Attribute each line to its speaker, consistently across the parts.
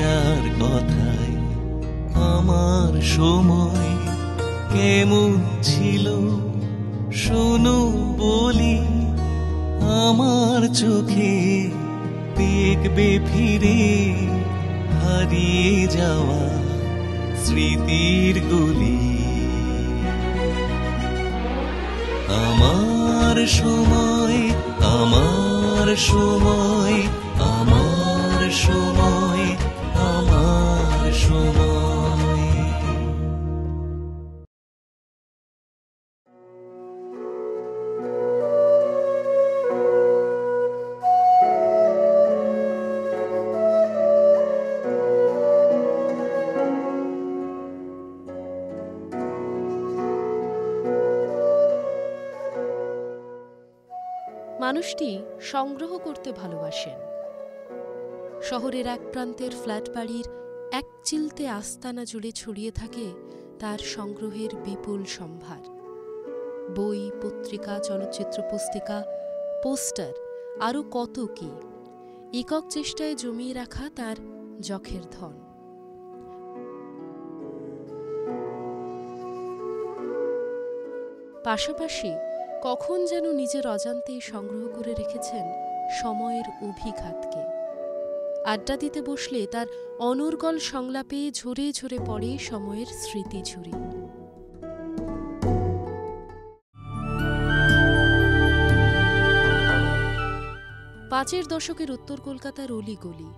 Speaker 1: যার কথায় আমার সময় কেমন ছিল শোনো বলি, আমার চোখে দেখবে ফিরে হারিয়ে যাওয়া স্মৃতির গলি। আমার সময়, আমার সময়, আমার সময়, আমার সময়।
Speaker 2: মানুষটি সংগ্রহ করতে ভালোবাসেন। শহরের এক প্রান্তের ফ্ল্যাট বাড়ির এক চিলতে আস্তানা জুড়ে ছড়িয়ে থাকে তার সংগ্রহের বিপুল সম্ভার। বই, পত্রিকা, চলচ্চিত্র পুস্তিকা, পোস্টার, আরও কত কি একক চেষ্টায় জমিয়ে রাখা তার যখের ধন। পাশাপাশি কখন যেন নিজের অজান্তেই সংগ্রহ করে রেখেছেন সময়ের অভিঘাতকে। আড্ডা দিতে বসলে তার অনর্গল সংলাপে ঝরে ঝরে পড়ে সময়ের স্মৃতিঝুরি। পাঁচের দশকের উত্তর কলকাতার অলিগলি,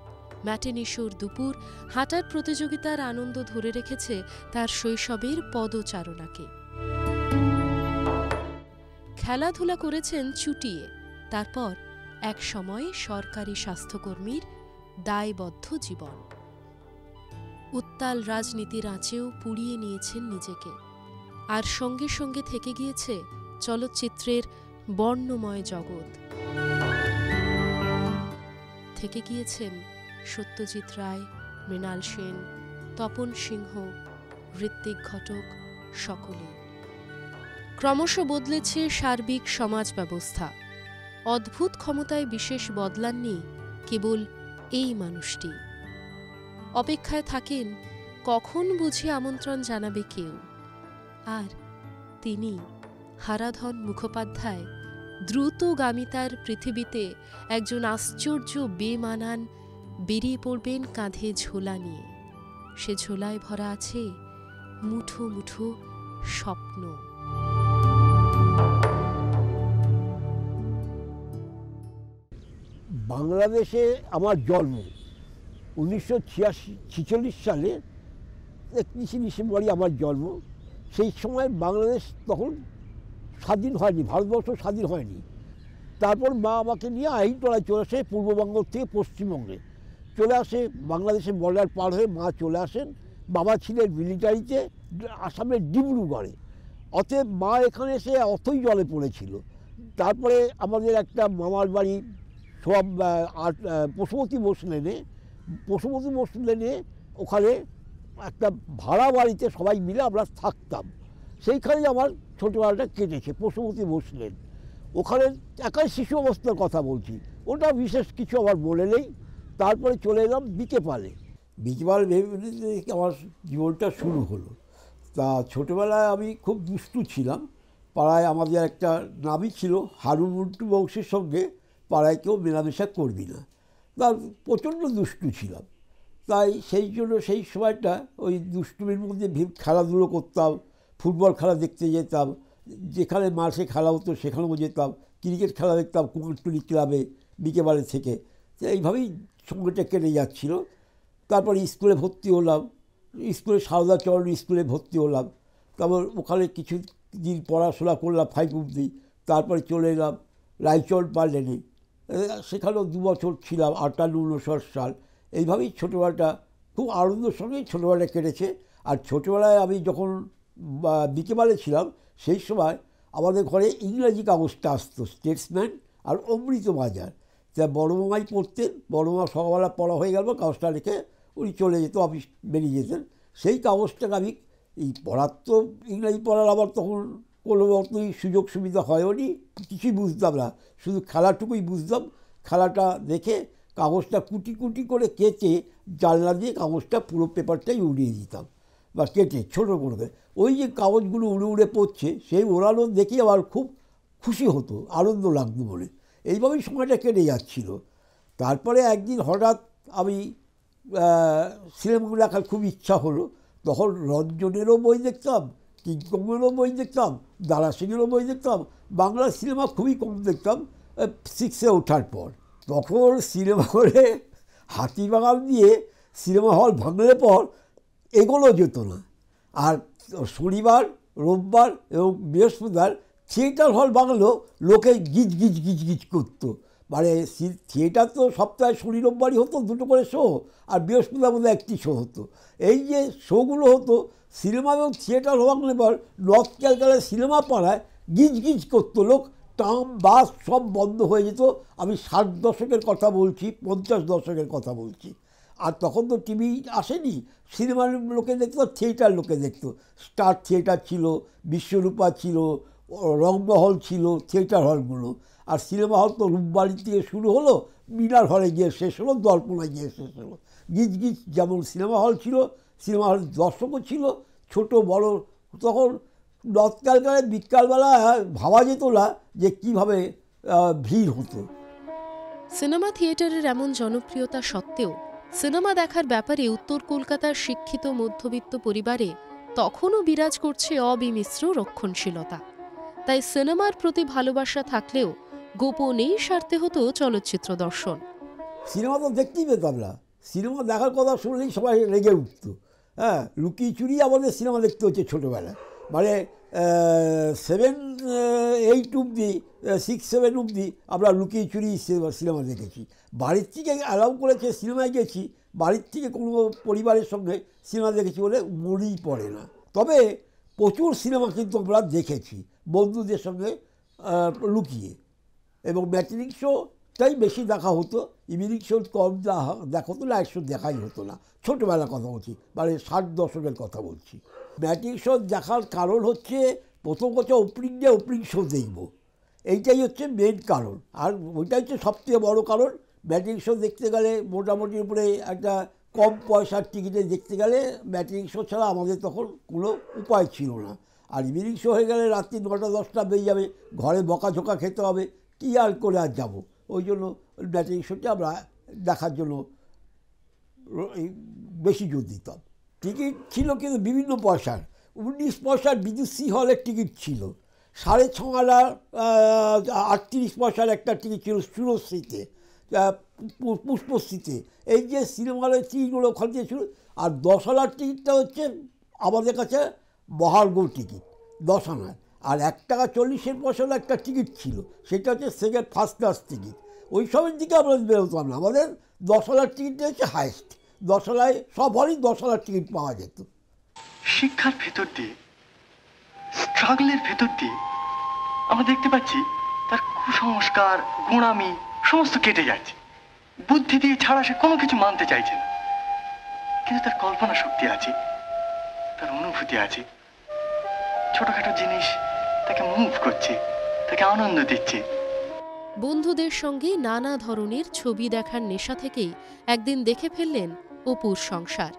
Speaker 2: ম্যাটিনিশোর দুপুর, হাঁটার প্রতিযোগিতার আনন্দ ধরে রেখেছে তার শৈশবের পদচারণাকে। খেলাধুলা করেছেন চুটিয়ে, তারপর এক সময় সরকারি স্বাস্থ্যকর্মীর দায়বদ্ধ জীবন। উত্তাল রাজনীতির আঁচেও পুড়িয়ে নিয়েছেন নিজেকে, আর সঙ্গে সঙ্গে থেকে গিয়েছে চলচ্চিত্রের বর্ণময় জগৎ। থেকে গিয়েছেন সত্যজিৎ রায়, মৃণাল সেন, তপন সিংহ, ঋত্বিক ঘটক, সকলে। ক্রমশ বদলেছে সার্বিক সমাজ ব্যবস্থা। অদ্ভুত ক্ষমতায় বিশেষ বদলাননি কেবল এই মানুষটি। অপেক্ষায় থাকেন কখন বুঝি আমন্ত্রণ জানাবে কেউ। আর তিনি, হারাধন মুখোপাধ্যায়, দ্রুতগামিতার পৃথিবীতে একজন আশ্চর্য বেমানান বেরিয়ে পড়বেন কাঁধে ঝোলা নিয়ে। সে ঝোলায় ভরা আছে মুঠো মুঠো স্বপ্ন।
Speaker 3: বাংলাদেশে আমার জন্ম 1946 সালে 31 ডিসেম্বরই আমার জন্ম। সেই সময় বাংলাদেশ তখন স্বাধীন হয়নি, ভারতবর্ষ স্বাধীন হয়নি। তারপর মা আমাকে নিয়ে আহিরটোলায় চলে আসে, পূর্ববঙ্গ থেকে পশ্চিমবঙ্গে চলে আসে। বাংলাদেশের বর্ডার পার হয়ে মা চলে আসেন। বাবা ছিলেন মিলিটারিতে আসামের ডিব্রুগড়ে। অতএব মা এখানে এসে অথই জলে পড়েছিল। তারপরে আমাদের একটা মামার বাড়ি সব পশুপতি বসলেনে ওখানে একটা ভাড়া বাড়িতে সবাই মিলে আমরা থাকতাম। সেইখানেই আমার ছোটোবেলাটা কেটেছে, পশুপতি বসলেন। ওখানে একাই শিশু অবস্থার কথা বলছি, ওটা বিশেষ কিছু আমার মনে নেই। তারপরে চলে এলাম বিকেপালে। বিকেপাল ভেবে আমার জীবনটা শুরু হলো। তা ছোটোবেলায় আমি খুব দুষ্টু ছিলাম। পাড়ায় আমাদের একটা নামই ছিল, হারুন মন্টু বংশের সঙ্গে পাড়ায় কেউ মেলামেশা করবি না। তার প্রচণ্ড দুষ্টু ছিলাম। তাই সেই জন্য সেই সময়টা ওই দুষ্টুমির মধ্যে খেলাধুলো করতাম, ফুটবল খেলা দেখতে যেতাম, যেখানে মাঠে খেলা হতো সেখানেও যেতাম, ক্রিকেট খেলা দেখতাম কুমারটুলি ক্লাবে বিকেবারে থেকে। তো এইভাবেই সময়টা কেটে যাচ্ছিল। তারপর স্কুলে ভর্তি হলাম, স্কুলে সারদাচরণ স্কুলে ভর্তি হলাম। তারপর ওখানে কিছু দিন পড়াশোনা করলাম 5 অবধি। তারপরে চলে এলাম রায়চরণ পার্লেনে, সেখানেও 2 বছর ছিলাম, 58-59 সাল। এইভাবেই ছোটোবেলাটা খুব আনন্দের সঙ্গেই ছোটোবেলাটা কেটেছে। আর ছোটোবেলায় আমি যখন বিকেবালে ছিলাম সেই সময় আমাদের ঘরে ইংরাজি কাগজটা আসতো, স্টেটসম্যান আর অমৃতবাজার। তা বড়মামাই পড়তেন, বড়মা সকালবেলা পড়া হয়ে গেল কাগজটা রেখে উনি চলে যেত, অফিস বেরিয়ে যেতেন। সেই কাগজটাকে আমি এই পড়ার তো ইংরাজি পড়ার আমার তখন কোনো মতোই সুযোগ সুবিধা হয়নি, কিছুই বুঝতাম না, শুধু খেলাটুকুই বুঝতাম। খেলাটা দেখে কাগজটা কুটি কুটি করে কেটে জানলা দিয়ে কাগজটা পুরো পেপারটাই উড়িয়ে দিতাম, বা কেটে ছোটো করে। ওই যে কাগজগুলো উড়ে উড়ে পড়ছে সেই ওড়ানো দেখে আমার খুব খুশি হতো, আনন্দ লাগতো বলে। এইভাবেই সময়টা কেটে যাচ্ছিল। তারপরে একদিন হঠাৎ আমি সিনেমাগুলো দেখার খুব ইচ্ছা হলো। তখন রঞ্জনেরও বই দেখতাম, কিংকংয়েরও বই দেখতাম, দারা সিংয়েরও বই দেখতাম। বাংলা সিনেমা খুবই কম দেখতাম 6-এ ওঠার পর। তখন সিনেমা হলে হাতিবাগান দিয়ে সিনেমা হল ভাঙলে পর এগোনো যেত না। আর শনিবার, রোববার এবং বৃহস্পতিবার থিয়েটার হল বাংলাও লোকে গিজ গিজ গিজ গিজ করতো। মানে থিয়েটার তো সপ্তাহে শনি রোববারই হতো, দুটো করে শো, আর বৃহস্পতিবার মধ্যে একটি শো হতো। এই যে শোগুলো হতো, সিনেমা এবং থিয়েটার হওয়ার পর নর্থ ক্যালকাটার সিনেমা পাড়ায় গিজ গিজ করতো লোক। ট্রাম, বাস সব বন্ধ হয়ে যেত। আমি 60 দশকের কথা বলছি, 50 দশকের কথা বলছি। আর তখন তো টিভি আসেনি, সিনেমার লোকে দেখতো, থিয়েটার লোকে দেখতো। স্টার থিয়েটার ছিল, বিশ্বরূপা ছিল, রংমহল ছিল, থিয়েটার হলগুলো। আর সিনেমা হল তো রূপবাড়ি থেকে শুরু হলো, মিনার হলে গিয়ে শেষ হলো, দর্পণায় গিয়ে শেষ হলো। গিজ গিজ যেমন সিনেমা হল ছিল, সিনেমা হল দর্শকও ছিল, ছোট বড়। তখন নর্থ ক্যালকাটায় বিকালবেলা ভাবা যেত না যে কীভাবে ভিড় হতো।
Speaker 2: সিনেমা থিয়েটারের এমন জনপ্রিয়তা সত্ত্বেও সিনেমা দেখার ব্যাপারে উত্তর কলকাতার শিক্ষিত মধ্যবিত্ত পরিবারে তখনও বিরাজ করছে অবিমিশ্র রক্ষণশীলতা। তাই সিনেমার প্রতি ভালোবাসা থাকলেও গোপনেই সারতে হতো চলচ্চিত্র দর্শন।
Speaker 3: সিনেমা তো দেখতেই পেতাম না। সিনেমা দেখার কথা শুনলেই সবাই রেগে উঠতো। হ্যাঁ, লুকিয়ে চুরিয়ে আমাদের সিনেমা দেখতে হচ্ছে ছোটোবেলায়। মানে 7-8 অবধি, 6-7 অবধি আমরা লুকিয়ে চুরিয়ে সিনেমা দেখেছি। বাড়ির থেকে অ্যালাউ করেছে, সিনেমায় গেছি, বাড়ির থেকে কোনো পরিবারের সঙ্গে সিনেমা দেখেছি বলে মনেই পড়ে না। তবে প্রচুর সিনেমা কিন্তু আমরা দেখেছি বন্ধুদের সঙ্গে লুকিয়ে। এবং ম্যাটনিক শোটাই বেশি দেখা হতো, ইভিনিং শো কম দেখা হতো না, একশো দেখাই হতো না। ছোটোবেলার কথা বলছি, মানে 60 দশকের কথা বলছি। ম্যাটনিক শো দেখার কারণ হচ্ছে, প্রথম কথা ওপেনিং শো দেখব, এইটাই হচ্ছে মেন কারণ। আর ওইটাই হচ্ছে সবথেকে বড় কারণ। ম্যাটনিক শো দেখতে গেলে মোটামুটি উপরে একটা কম পয়সার টিকিটে দেখতে গেলে ম্যাটনিক শো ছাড়া আমাদের তখন কোনো উপায় ছিল না। আর ইভিনিং শো হয়ে গেলে রাত্রি 9টা-10টা বেজে যাবে, ঘরে বকাঝোকা খেতে হবে, কী আর করে আর যাবো। ওই জন্য ম্যাটনিক শোটা আমরা দেখার জন্য বেশি জোর দিতাম। টিকিট ছিল কিন্তু বিভিন্ন পয়সার। 19 পয়সার বিদুষী হলের টিকিট ছিল, 6.5 আনা 38 পয়সার একটা টিকিট ছিল সুরশ্রীতে, পুষ্পশ্রীতে। এই যে সিনেমা হলের টিকিটগুলো ওখান থেকে ছিল। আর 10 আনার টিকিটটা হচ্ছে আমাদের কাছে মহার্ঘ টিকিট, 10 আনার। আর 1.40 পয়সার একটা টিকিট ছিল, সেটা হচ্ছে ফার্স্ট ক্লাস টিকিট। ওই সবের দিকে আমরা বেরোতাম না। আমাদের 10 আনার টিকিটটা হচ্ছে হাইস্ট। 10 আনায় সব হলেই 10 আনার টিকিট পাওয়া যেত।
Speaker 4: শিক্ষার ভেতর দিয়ে, স্ট্রাগলের ভেতর দিয়ে আমরা দেখতে পাচ্ছি তার কুসংস্কার, গোঁড়ামি সমস্ত কেটে যাচ্ছে। বুদ্ধি দিয়ে ছাড়া সে কোনো কিছু মানতে চাইছে না। কিন্তু তার কল্পনা শক্তি আছে, তার অনুভূতি আছে। ছোটখাটো জিনিস তাকে মুভ করছে, তাকে আনন্দ দিচ্ছে।
Speaker 2: বন্ধুদের সঙ্গে নানা ধরনের ছবি দেখার নেশা থেকেই একদিন দেখে ফেললেন অপুর সংসার।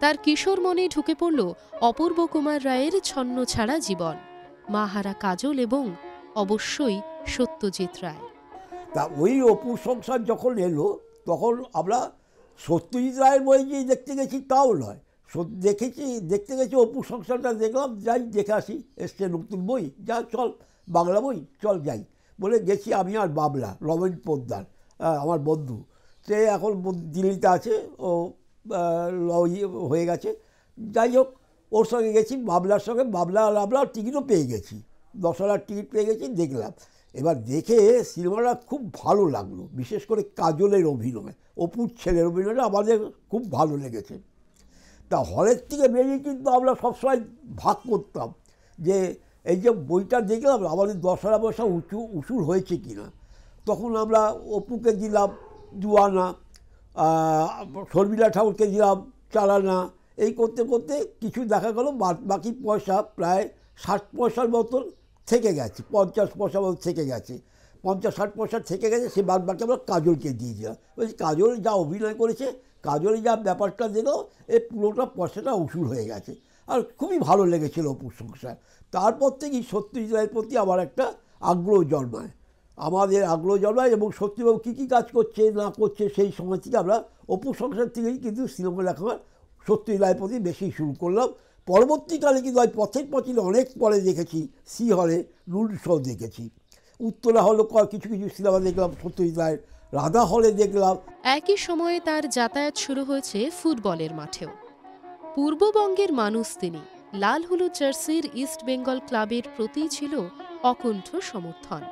Speaker 2: তার কিশোর মনে ঢুকে পড়ল অপূর্ব কুমার রায়ের ছন্ন ছাড়া জীবন, মাহারা কাজল এবং অবশ্যই সত্যজিৎ রায়।
Speaker 3: তা ওই অপুর সংসার যখন এলো, তখন আমরা সত্যজিৎ রায়ের বই গিয়ে দেখতে গেছি তাও নয়, দেখতে গেছি অপুর সংসারটা দেখলাম, যাই দেখে আসি, এসছে নতুন বই, যা চল বাংলা বই, চল যাই বলে গেছি। আমি আর বাবলা, রমেন পোদ্দার আমার বন্ধু, সে এখন দিল্লিতে আছে, ও হয়ে গেছে। যাই হোক, ওর সঙ্গে গেছি, বাবলার সঙ্গে। বাবলা আর আমরা টিকিটও পেয়ে গেছি, 10 আনার টিকিট পেয়ে গেছি, দেখলাম। এবার দেখে সিনেমাটা খুব ভালো লাগলো, বিশেষ করে কাজলের অভিনয়, অপুর ছেলের অভিনয়টা আমাদের খুব ভালো লেগেছে। তা হলের থেকে বেরিয়ে কিন্তু আমরা সবসময় ভাগ করতাম যে এই যে বইটা দেখলাম আমাদের 10 আনা পয়সা উসুল হয়েছে কি না। তখন আমরা অপুকে দিলাম 2 আনা, শর্মিলা ঠাকুরকে দিলাম 4 আনা। এই করতে করতে কিছু দেখা গেল বাকি পয়সা প্রায় 60 পয়সার মতন থেকে গেছে, 50 পয়সার মতো থেকে গেছে। 50-60% থেকে গেছে, সে বাদ বাকি আমরা কাজলকে দিয়ে দিলাম। বলছি কাজল যা অভিনয় করেছে, কাজল যা ব্যাপারটা দিল, এই পুরোটা পয়সাটা উসুল হয়ে গেছে। আর খুবই ভালো লেগেছিল অপুর সংসার। তারপর থেকেই সত্যজিৎ রায়ের প্রতি আমার একটা আগ্রহ জন্মায়, আমাদের আগ্রহ জন্মায়। এবং সত্যিবাবু কী কী কাজ করছে না করছে সেই সময় থেকে আমরা অপুর সংসার থেকেই কিন্তু সিনেমা দেখা সত্যজিৎ রায়ের প্রতি বেশি শুরু করলাম। পরবর্তীকালে কিন্তু ওই পথের পথে অনেক পরে দেখেছি, সি হলে রুল শো দেখেছি, উত্তরা হলে কিছু কিছু সিনেমা দেখলাম সত্যজিৎ রায়ের, রাধা হলে দেখলাম।
Speaker 2: একই সময়ে তার যাতায়াত শুরু হয়েছে ফুটবলের মাঠেও। পূর্ববঙ্গের মানুষ তিনি, লাল হলুদ জার্সির ইস্ট বেঙ্গল ক্লাবের প্রতি ছিল অকুণ্ঠ সমর্থন।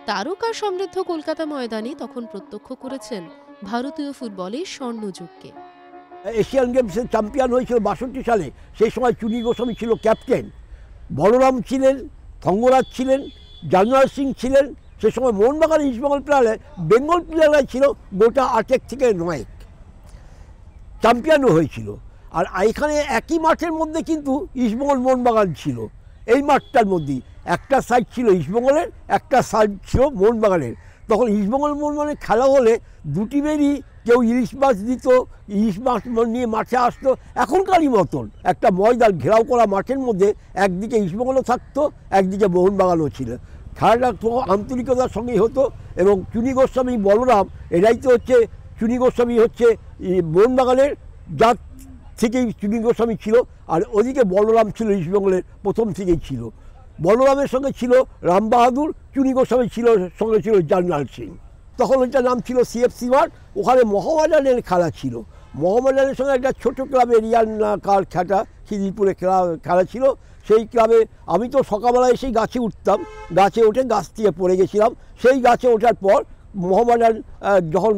Speaker 2: তারকা সমৃদ্ধ কলকাতা ময়দানে তখন প্রত্যক্ষ করেছেন ভারতীয় ফুটবলের স্বর্ণযুগকে।
Speaker 3: এশিয়ান গেমসের চ্যাম্পিয়ন হয়েছিল 62 সালে, সেই সময় চুনি গোস্বামী ছিল ক্যাপ্টেন, বলরাম ছিলেন, থঙ্গরাজ ছিলেন, জার্নাল সিং ছিলেন। সে সময় মোহনবাগান ইস্টবেঙ্গল প্লেয়ারে বেঙ্গল প্লেয়াররাই ছিল গোটা 8 থেকে 9 চ্যাম্পিয়নও হয়েছিল। আর এখানে একই মাঠের মধ্যে কিন্তু ইস্টবেঙ্গল মোহনবাগান ছিল। এই মাঠটার মধ্যেই একটা সাইড ছিল ইস্টবেঙ্গলের, একটা সাইড ছিল মোহনবাগানের। তখন ইস্টবেঙ্গল মোহনবাগানের খেলা হলে দুটি টিমেরই কেউ ইলিশ মাছ দিত, ইলিশ মাছ নিয়ে মাঠে আসতো। এখনকারই মতন একটা ময়দান ঘেরাও করা মাঠের মধ্যে একদিকে ইস্টবেঙ্গলও থাকতো, একদিকে মোহনবাগানও ছিল। খেলাটা তো আন্তরিকতার সঙ্গেই হতো। এবং চুনি গোস্বামী, বলরাম, এরাই তো হচ্ছে, চুনি গোস্বামী হচ্ছে মোহনবাগানের জাত থেকেই চুনি গোস্বামী ছিল, আর ওদিকে বলরাম ছিল ইস্টবেঙ্গলের প্রথম থেকেই ছিল। বলরামের সঙ্গে ছিল রামবাহাদুর, চুনি গোস্বামী ছিল সঙ্গে ছিল জার্নাল সিং। তখন ওইটার নাম ছিল সিএফসি মাঠ। ওখানে মোহামেডানের খেলা ছিল, মোহামেডানের সঙ্গে একটা ছোটো ক্লাবে রিয়ান্না কার খেটা খিদিরপুরে খেলা ছিল। সেই ক্লাবে আমি তো সকালবেলা এসেই গাছে উঠতাম, গাছে উঠে গাছ থেকে পড়ে গেছিলাম। সেই গাছে ওঠার পর মোহামেডান যখন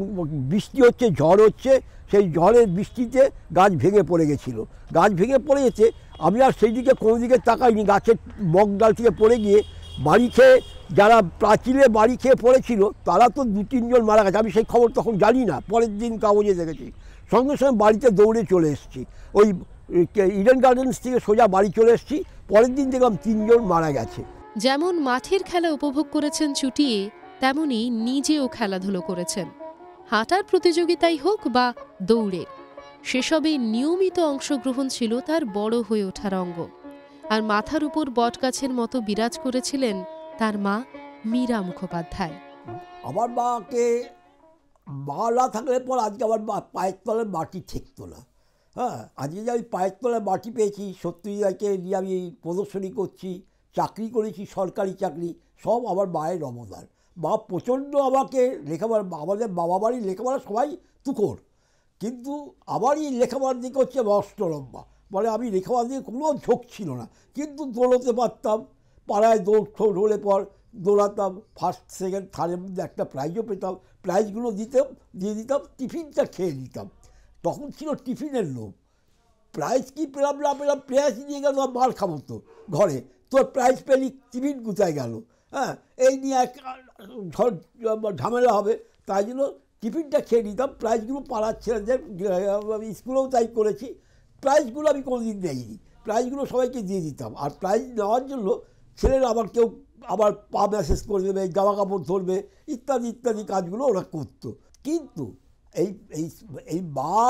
Speaker 3: বৃষ্টি হচ্ছে, ঝড় হচ্ছে, সেই ঝড়ের বৃষ্টিতে গাছ ভেঙে পড়ে গেছিলো। গাছ ভেঙে পড়ে গেছে, আমি আর সেই দিকে কোনো দিকে তাকাইনি। গাছের বক ডাল থেকে পড়ে গিয়ে বাড়ি খেয়ে, যারা প্রাচীরে বাড়ি খেয়ে পড়েছিল তারা তো 2-3 জন মারা গেছে। আমি সেই খবর তখন জানি না, পরের দিন কাগজে দেখেছি। সঙ্গে সঙ্গে বাড়িতে দৌড়ে চলে এসেছি, ওই ইডেন গার্ডেন্স থেকে সোজা বাড়ি চলে এসেছি। পরের দিন দেখলাম 3 জন মারা গেছে।
Speaker 2: যেমন মাঠের খেলা উপভোগ করেছেন চুটিয়ে, তেমনি নিজেও খেলাধুলো করেছেন। হাঁটার প্রতিযোগিতাই হোক বা দৌড়ের, সেসবে নিয়মিত অংশগ্রহণ ছিল তার বড় হয়ে ওঠার অঙ্গ। আর মাথার উপর বটগাছের মতো বিরাজ করেছিলেন তার মা মীরা মুখোপাধ্যায়।
Speaker 3: আমার মাকে মা না থাকলে পর আজকে আমার পায়ের তলে মাটি ঠেকতো না। হ্যাঁ, আজকে যে আমি পায়ের তলে মাটি পেয়েছি, সত্যজিৎকে নিয়ে আমি প্রদর্শনী করছি, চাকরি করেছি, সরকারি চাকরি, সব আমার মায়ের অবদান। মা প্রচণ্ড আমাকে লেখাপড়া, আমাদের বাবা বাড়ির লেখাপড়া সবাই তুকর, কিন্তু আমারই লেখাপড়ার দিকে হচ্ছে অষ্টলম্বা। মানে আমি লেখাপড়ার দিকে কোনো ঝোঁক ছিল না, কিন্তু দৌড়তে পারতাম। পাড়ায় দৌড় হলে পর দৌড়াতাম, ফার্স্ট সেকেন্ড থার্ডের মধ্যে একটা প্রাইজও পেতাম। প্রাইজগুলো দিয়ে দিতাম, টিফিনটা খেয়ে নিতাম। তখন ছিল টিফিনের লোভ। প্রাইজ কি পেলাম না পেলাম, প্রাইজ নিয়ে গেল মার খাবো তো ঘরে, তোর প্রাইজ পেলি, টিফিন কোথায় গেল? হ্যাঁ, এই নিয়ে এক ঝামেলা হবে, তাই জন্য টিফিনটা খেয়ে নিতাম। প্রাইজগুলো পাড়ার ছেলেদের, স্কুলেও তাই করেছি। প্রাইজগুলো আমি কোনোদিন দেইনি, প্রাইজগুলো সবাইকে দিয়ে দিতাম। আর প্রাইজ নেওয়ার জন্য ছেলেরা আবার কেউ আবার পা ম্যাসেজ করে দেবে, জামা কাপড় ধরবে, ইত্যাদি ইত্যাদি কাজগুলো ওরা করতো। কিন্তু এই মা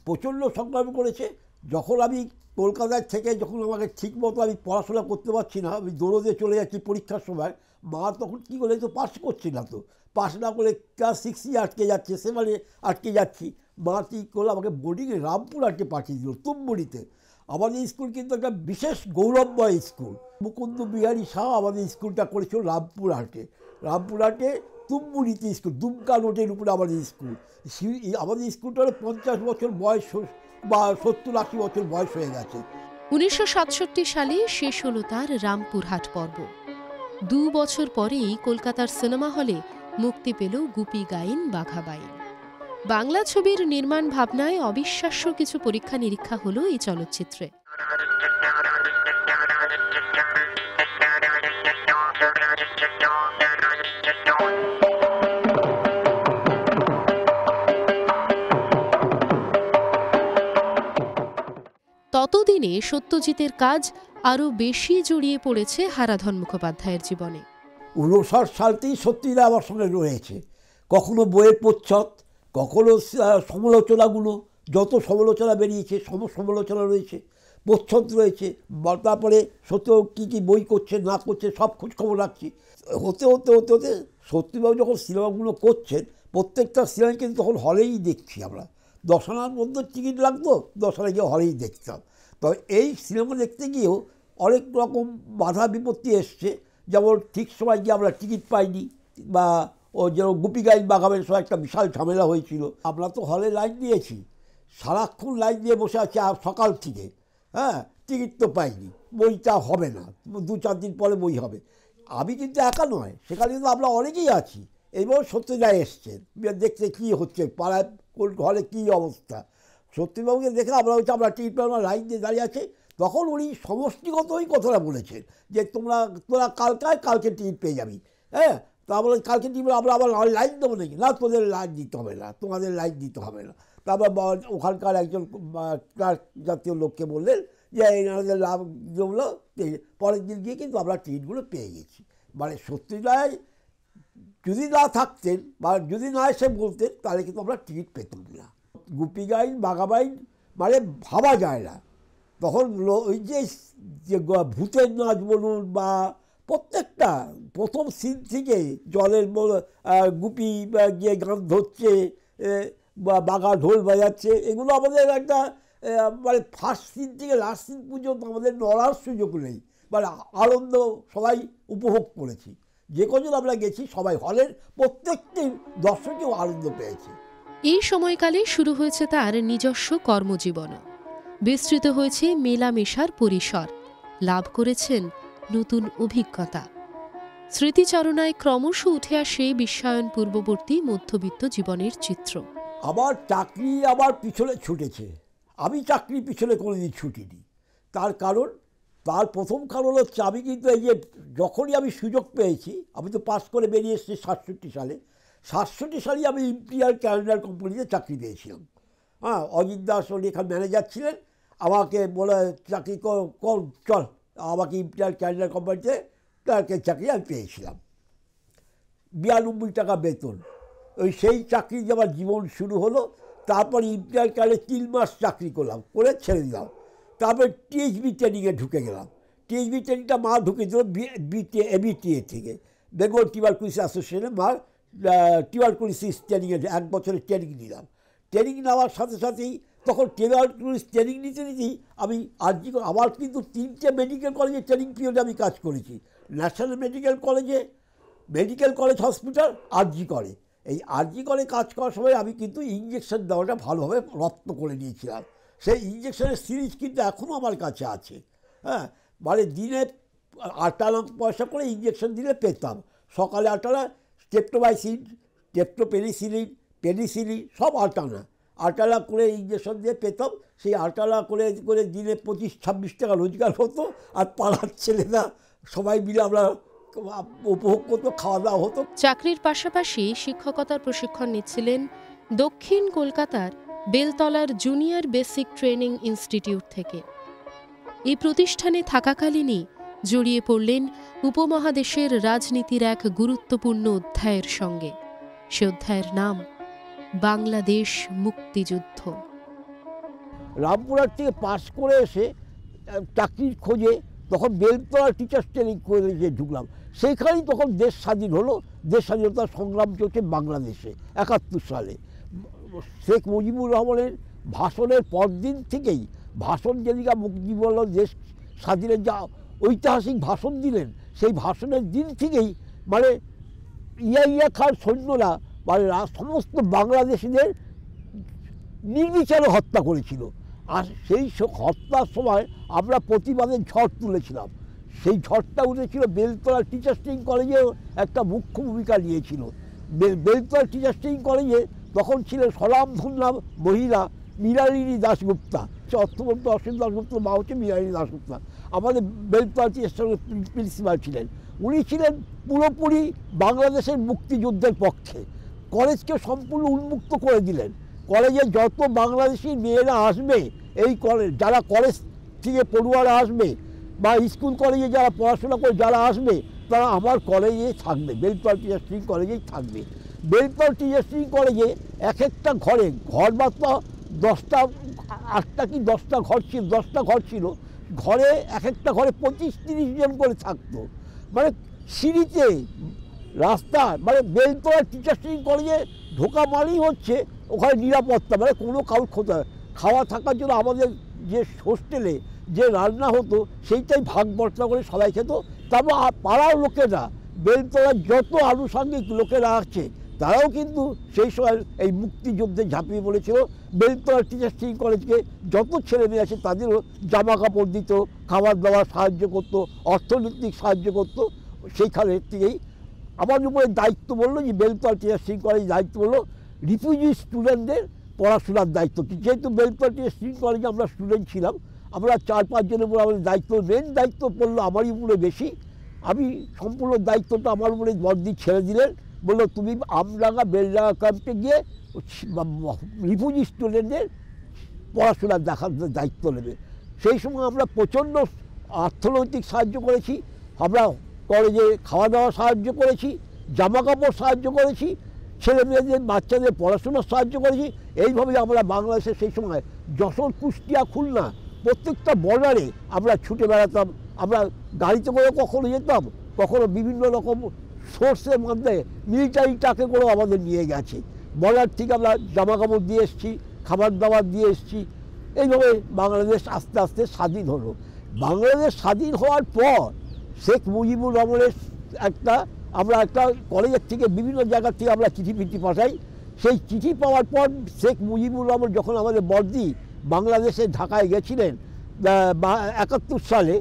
Speaker 3: প্রচণ্ড সংগ্রাম করেছে। যখন আমি কলকাতার থেকে, যখন আমাকে ঠিকমতো আমি পড়াশোনা করতে পারছি না, আমি দৌড়ে চলে যাচ্ছি পরীক্ষার সময়, মা তখন কী করে, তো পাস করছি না, তো পাস না করে ক্লাস 6 আটকে যাচ্ছে, 7 আটকে যাচ্ছি। মা কী করলো, আমাকে বোর্ডিংয়ে রামপুরহাটে পাঠিয়ে দিল, তুমবুড়িতে। আমাদের স্কুল কিন্তু একটা বিশেষ গৌরবময় স্কুল। মুকুন্দ বিহারী শাহ আমাদের স্কুলটা করেছিল রামপুরহাটে তুমবুড়িতে স্কুল, দুমকা রোডের উপরে আমাদের স্কুল। আমাদের স্কুলটা 50 বছর বয়স বা 70-80 বছর বয়স হয়ে গেছে।
Speaker 2: 1967 সালে শেষ হলো তার রামপুরহাট পর্ব। 2 বছর পরেই কলকাতার সিনেমা হলে মুক্তি পেল গুপি গাইন বাঘা বাইন। বাংলা ছবির নির্মাণ ভাবনায় অবিশ্বাস্য কিছু পরীক্ষা নিরীক্ষা হলো এই চলচ্চিত্রে। ততদিনে সত্যজিতের কাজ আরও বেশি জড়িয়ে পড়েছে হারাধন মুখোপাধ্যায়ের জীবনে।
Speaker 3: 59 সালতেই সত্যিই আমার সঙ্গে রয়েছে। কখনো বইয়ের প্রচ্ছদ, কখনো সমালোচনাগুলো, যত সমালোচনা বেরিয়েছে সমালোচনা রয়েছে, প্রচ্ছদ রয়েছে, তারপরে সত্য কী কী বই করছে না করছে সব খোঁজখবর রাখছি। হতে হতে হতে হতে সত্যিবাবু যখন সিনেমাগুলো করছেন, প্রত্যেকটা সিনেমা কিন্তু তখন হলেই দেখছি আমরা। 10 আনার মধ্যে টিকিট লাগতো, 10 আনা গিয়ে হলেই দেখতাম। তবে এই সিনেমা দেখতে গিয়েও অনেক রকম বাধা বিপত্তি এসছে, যেমন ঠিক সময় গিয়ে আমরা টিকিট পাইনি, বা ও যেমন গুপি গাইন বাগাবের সময় একটা বিশাল ঝামেলা হয়েছিল। আমরা তো হলে লাইন দিয়েছি, সারাক্ষণ লাইন দিয়ে বসে আছি সকাল থেকে, হ্যাঁ, টিকিট তো পাইনি, বইটা হবে না, 2-4 দিন পরে বই হবে। আমি কিন্তু একা নয়, সেখানে কিন্তু আমরা অনেকেই আছি। এইবার সত্যজিৎ এসছেন দেখতে কী হচ্ছে পাড়ায়, কোন ঘরে কী অবস্থা। সত্যজিৎবাবুকে দেখে আমরা টিকিট পাই, লাইন দিয়ে দাঁড়িয়ে আছে। তখন উনি সমষ্টিগতই কথাটা বলেছেন যে তোরা কালকে টিকিট পেয়ে যাবি, হ্যাঁ। তারপরে কালকে টিকিট আমরা আবার লাইন দেবো নাকি, না তোদের লাইন দিতে হবে না, তোমাদের লাইন দিতে হবে না। তারপর ওখানকার একজন ক্লার্ক জাতীয় লোককে বললেন যে এনাদের লাভ জমলো। পরের দিন গিয়ে কিন্তু আমরা টিকিটগুলো পেয়ে গেছি। মানে সত্যজিৎ যদি না থাকতেন বা যদি না এসে বলতেন, তাহলে কিন্তু আমরা টিকিট পেতাম না। গুপি গাইন বাঘাবাইন মানে ভাবা যায় না। তখন ওই যে ভূতের নাচ বলুন, বা প্রত্যেকটা প্রথম সিন থেকে জলের গুপি গিয়ে গান ধরছে বা বাঘা ঢোল বাজাচ্ছে, এগুলো আমাদের একটা মানে ফার্স্ট সিন থেকে লাস্ট সিন পর্যন্ত আমাদের নড়ার সুযোগ নেই, মানে আনন্দ সবাই উপভোগ করেছি। যে কজন আমরা গেছি সবাই, হলের প্রত্যেকটি দর্শকেও আনন্দ পেয়েছে।
Speaker 2: এই সময়কালে শুরু হয়েছে তার নিজস্ব কর্মজীবনও। বিস্তৃত হয়েছে মেলামেশার পরিসর, লাভ করেছেন নতুন অভিজ্ঞতা। স্মৃতিচারণায় ক্রমশ উঠে আসে বিশ্বায়ন পূর্ববর্তী মধ্যবিত্ত জীবনের চিত্র।
Speaker 3: আমার চাকরি আমার পিছনে ছুটেছে, আমি চাকরির পিছনে কোনোদিন ছুটিনি। তার প্রথম কারণ হচ্ছে আমি কিন্তু এই যে যখনই আমি সুযোগ পেয়েছি, আমি তো পাস করে বেরিয়ে এসেছি 67 সালে। 67 সালেই আমি ইম্পিরিয়াল ক্যালেন্ডার কোম্পানিতে চাকরি পেয়েছিলাম। হ্যাঁ, অজিত দাস উনি এখানে ম্যানেজার ছিলেন, আমাকে বলে চাকরি কর চল, আমাকে ইম্পিরিয়াল ক্যালেন্ডার কোম্পানিতে ক্লার্কের চাকরি আমি পেয়েছিলাম, 92 টাকা বেতন। সেই চাকরি যে আমার জীবন শুরু হলো। তারপর ইম্পিরিয়াল ক্যালেন্ডারে 3 মাস চাকরি করলাম, করে ছেড়ে দিলাম। তারপরে টিএইচবি ট্রেনিংয়ে ঢুকে গেলাম। টিএইচবি ট্রেনিংটা মা ঢুকে দিল এবিটিএ থেকে, বেঙ্গল টিউবারকুলোসিস অ্যাসোসিয়েশনে মা টিউবারকুলোসিস ট্রেনিংয়ে 1 বছরের ট্রেনিং নিলাম। ট্রেনিং নেওয়ার সাথে সাথেই তখন টিউবারকুলোসিস ট্রেনিং নিতেই আমি আমার কিন্তু 3টে মেডিকেল কলেজে ট্রেনিং পিরিয়ডে আমি কাজ করেছি। ন্যাশনাল মেডিকেল কলেজ হসপিটাল, আরজি করে। এই আরজি করে কাজ করার সময় আমি কিন্তু ইঞ্জেকশন দেওয়াটা ভালোভাবে রপ্ত করে নিয়েছিলাম। সেই ইঞ্জেকশনের সিরিজ কিন্তু এখনও আমার কাছে আছে। হ্যাঁ, মানে দিনে 8 আনা পয়সা করে ইঞ্জেকশন দিলে পেতাম। সকালে 8 আনা স্টেপ্টোমাইসিন, স্টেপ্টোপেনিসিলিন, পেনিসিলিন সব 8 আনা করে ইঞ্জেকশন দিয়ে পেতাম। সেই 8 আনা করে দিনে 25-26 টাকা রোজগার হতো। আর পাড়ার ছেলেরা সবাই মিলে আমরা উপভোগ করতো, খাওয়া দাওয়া হতো।
Speaker 2: চাকরির পাশাপাশি শিক্ষকতার প্রশিক্ষণ নিচ্ছিলেন দক্ষিণ কলকাতার বেলতলার জুনিয়র বেসিক ট্রেনিং ইনস্টিটিউট থেকে। এই প্রতিষ্ঠানে থাকাকালীনই জড়িয়ে পড়লেন উপমহাদেশের রাজনীতির এক গুরুত্বপূর্ণ অধ্যায়ের সঙ্গে। সে অধ্যায়ের নাম বাংলাদেশ মুক্তিযুদ্ধ।
Speaker 3: রামপুরহাট থেকে পাস করে এসে চাকরির খোঁজে তখন বেলতলা টিচার্স ট্রেনিং কলেজে ঢুকলাম। সেইখানেই তখন দেশ স্বাধীন হলো। দেশ স্বাধীনতার সংগ্রাম চলছে বাংলাদেশে 71 সালে। শেখ মুজিবুর রহমানের ভাষণের পরদিন থেকেই, ভাষণ যেদিকে মুজিবুর দেশ স্বাধীনের যা ঐতিহাসিক ভাষণ দিলেন, সেই ভাষণের দিন থেকেই মানে ইয়া খান সৈন্যরা মানে সমস্ত বাংলাদেশিদের নির্বিচারে হত্যা করেছিল। আর সেই হত্যার সময় আমরা প্রতিবাদের ঝড় তুলেছিলাম। সেই ঝড়টা উঠেছিল বেলতলা টিচার্স ট্রেনিং কলেজেও একটা মুখ্য ভূমিকা নিয়েছিল। বেলতলা টিচার্স ট্রেনিং কলেজে তখন ছিলেন স্বনামধন্য মহিলা মৃণালিনী দাশগুপ্তা। অর্থমন্ত্রী অসীম দাশগুপ্তার মা হচ্ছে মৃণালিনী দাশগুপ্তা। আমাদের বেলতলা টিচার্স প্রিন্সিপাল ছিলেন। উনি ছিলেন পুরোপুরি বাংলাদেশের মুক্তিযুদ্ধের পক্ষে। কলেজকে সম্পূর্ণ উন্মুক্ত করে দিলেন। কলেজে যত বাংলাদেশি মেয়েরা আসবে, এই কলেজ যারা কলেজ থেকে পড়ুয়ারা আসবে বা স্কুল কলেজে যারা পড়াশোনা করে যারা আসবে, তারা আমার কলেজে থাকবে, বেলতলা টিচার্স ট্রেনিং কলেজেই থাকবে। বেলতলা টিচার্স ট্রেনিং কলেজে এক একটা ঘরে, ঘর মাত্র 10টা 8টা কি 10টা ঘর ছিল, 10টা ঘর ছিল, ঘরে এক একটা ঘরে 25-30 জন করে থাকতো। মানে সিঁড়িতে রাস্তা, মানে বেলতলা টিচার্স ট্রেনিং কলেজে ঢোকা মানেই হচ্ছে ওখানে নিরাপত্তা, মানে কোনো কারোর খাওয়া থাকার জন্য আমাদের যে হোস্টেলে যে রান্না হতো সেইটাই ভাগ বর্তা করে সবাই খেত। তারপর পাড়ার লোকেরা, বেলতলার যত আনুষঙ্গিক লোকেরা আছে তারাও কিন্তু সেই সময় এই মুক্তিযুদ্ধে ঝাঁপিয়ে পড়েছিল। বেলতলা টিচার্স ট্রেনিং কলেজকে যত ছেলে মেয়ে আছে তাদেরও জামা কাপড় দিত, খাবার দাবার সাহায্য করতো, অর্থনৈতিক সাহায্য করতো। সেইখানের থেকেই আমার উপরে দায়িত্ব বললো যে বেলতলা টিচার্স ট্রেনিং কলেজ দায়িত্ব বললো রিফিউজি স্টুডেন্টদের পড়াশোনার দায়িত্ব। যেহেতু বেলতলা টিচার্স ট্রেনিং কলেজে আমরা স্টুডেন্ট ছিলাম, আমরা 4-5 জনের উপরে আমাদের দায়িত্ব, মেন দায়িত্ব পড়লো আমারই উপরে বেশি। আমি সম্পূর্ণ দায়িত্বটা আমার উপরে বর্দি ছেড়ে দিলেন, বললো তুমি আমডাঙ্গা বেলডাঙ্গা ক্যাম্পে গিয়ে রিফিউজি স্টুডেন্টদের পড়াশোনার দেখার দায়িত্ব নেবে। সেই সময় আমরা প্রচণ্ড অর্থনৈতিক সাহায্য করেছি, আমরা কলেজে খাওয়া দাওয়া সাহায্য করেছি, জামা কাপড় সাহায্য করেছি, ছেলে মেয়েদের বাচ্চাদের পড়াশোনার সাহায্য করেছি। এইভাবেই আমরা বাংলাদেশে সেই সময় যশোর, কুষ্টিয়া, খুলনা প্রত্যেকটা বর্ডারে আমরা ছুটে বেড়াতাম। আমরা গাড়িতে করে কখনো যেতাম, কখনো বিভিন্ন রকম সোর্সের মধ্যে মিলিটারি ট্রাকে করেও আমাদের নিয়ে গেছে। বর্ডার থেকে আমরা জামা কাপড় দিয়ে এসেছি, খাবার দাবার দিয়ে এসেছি। এইভাবে বাংলাদেশ আস্তে আস্তে স্বাধীন হলো। বাংলাদেশ স্বাধীন হওয়ার পর শেখ মুজিবুর রহমানের আমরা একটা কলেজের থেকে বিভিন্ন জায়গা থেকে আমরা চিঠি পাঠাই। সেই চিঠি পাওয়ার পর শেখ মুজিবুর রহমান যখন আমাদের বর্দি বাংলাদেশে ঢাকায় গেছিলেন 71 সালে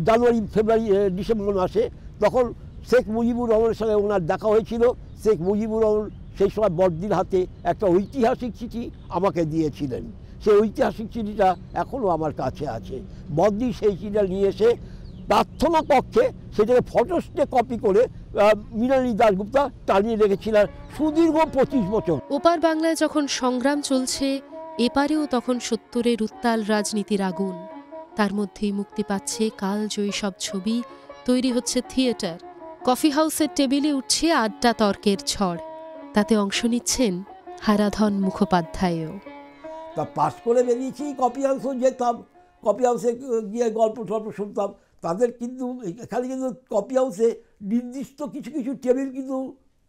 Speaker 3: জানুয়ারি, ফেব্রুয়ারি, ডিসেম্বর মাসে, তখন শেখ মুজিবুর রহমানের সঙ্গে ওনার দেখা হয়েছিল। শেখ মুজিবুর রহমান সেই সময় বর্দির হাতে একটা ঐতিহাসিক চিঠি আমাকে দিয়েছিলেন। সেই ঐতিহাসিক চিঠিটা এখনও আমার কাছে আছে। বর্দি সেই চিঠিটা নিয়ে এসে প্রার্থনা কক্ষে সেটাকে ফটোস্টে কপি করে মৃণালিনী দাশগুপ্তা টানিয়ে রেখেছিলেন সুদীর্ঘ 25 বছর।
Speaker 2: ওপার বাংলায় যখন সংগ্রাম চলছে, এপারেও তখন 70-এর উত্তাল রাজনীতির আগুন। তার মধ্যেই মুক্তি পাচ্ছে কালজয়ী সব ছবি, তৈরি হচ্ছে থিয়েটার, কফি হাউসের টেবিলে উঠছে আড্ডা তর্কের ঝড়। তাতে অংশ নিচ্ছেন হারাধন মুখোপাধ্যায়ও।
Speaker 3: তা পাস করে বেরিয়েছি, কফি হাউসেও যেতাম, কফি হাউসে গিয়ে গল্প টল্প শুনতাম। তাদের কিন্তু এখানে কিন্তু কফি হাউসে নির্দিষ্ট কিছু কিছু টেবিল কিন্তু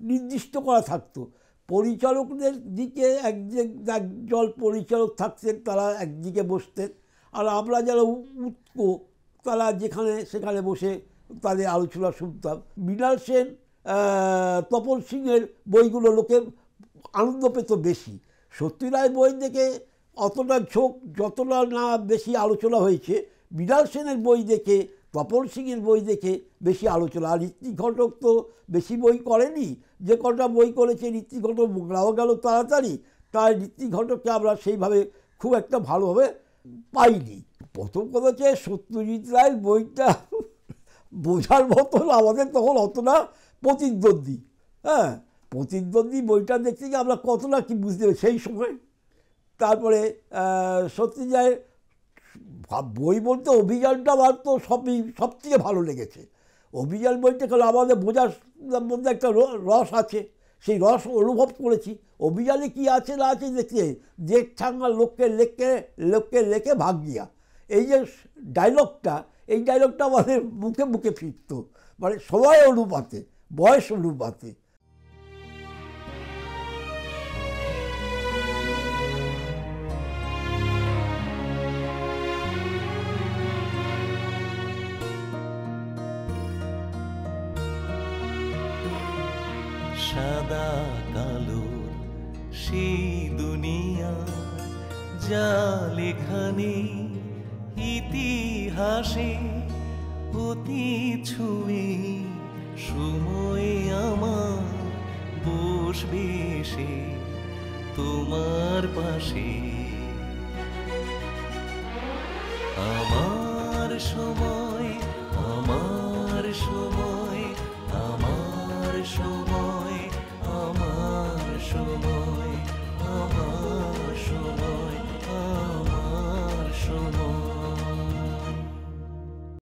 Speaker 3: নির্দিষ্ট করা থাকতো। পরিচালকদের দিকে একজন পরিচালক থাকতেন, তারা একদিকে বসতেন, আর আমরা যারা উৎকো তারা যেখানে সেখানে বসে তাদের আলোচনা শুনতাম। মৃণাল সেন, তপন সিংয়ের বইগুলো লোকে আনন্দ পেত বেশি। সত্যি রায়ের বই দেখে অতটা ঝোঁক যতটা না বেশি আলোচনা হয়েছে, মৃণাল সেনের বই দেখে, তপন সিংয়ের বই দেখে বেশি আলোচনা। আর ঋত্বিক ঘটক তো বেশি বই করেনি, যে কটা বই করেছে ঋত্বিক ঘটক মোগরাও গেল তাড়াতাড়ি, তাই ঋত্বিক ঘটককে আমরা সেইভাবে খুব একটা ভালোভাবে পাইনি। প্রথম কথা হচ্ছে সত্যজিৎ রায়ের বইটা বোঝার মতন আমাদের তখন অতটা প্রতিদ্বন্দ্বী, প্রতিদ্বন্দ্বী বইটা দেখতে গিয়ে আমরা কতটা কি বুঝতে পারি সেই সময়। তারপরে সত্যজিৎ রায়ের বই বলতে অভিযানটা আমার তো সবথেকে ভালো লেগেছে। অভিযান বইটা কারণ আমাদের বোঝার মধ্যে একটা রস আছে, সেই রস অনুভব করেছি। অভিযানে কী আছে না আছে দেখতে দেখ ছাঙ্গা লোককে লেখে ভাগ গিয়া, এই যে ডায়লগটা, এই ডায়লগটা আমাদের মুখে মুখে ফিরত, মানে সময় অনুপাতে, বয়স অনুপাতে।
Speaker 1: সাদা কালোর সেই দুনিয়া যা লেখানে ইতিহাসে অতি ছুঁয়ে সময় আমার বসবে সে তোমার পাশে। আমার সময়, আমার সময়, আমার সময়।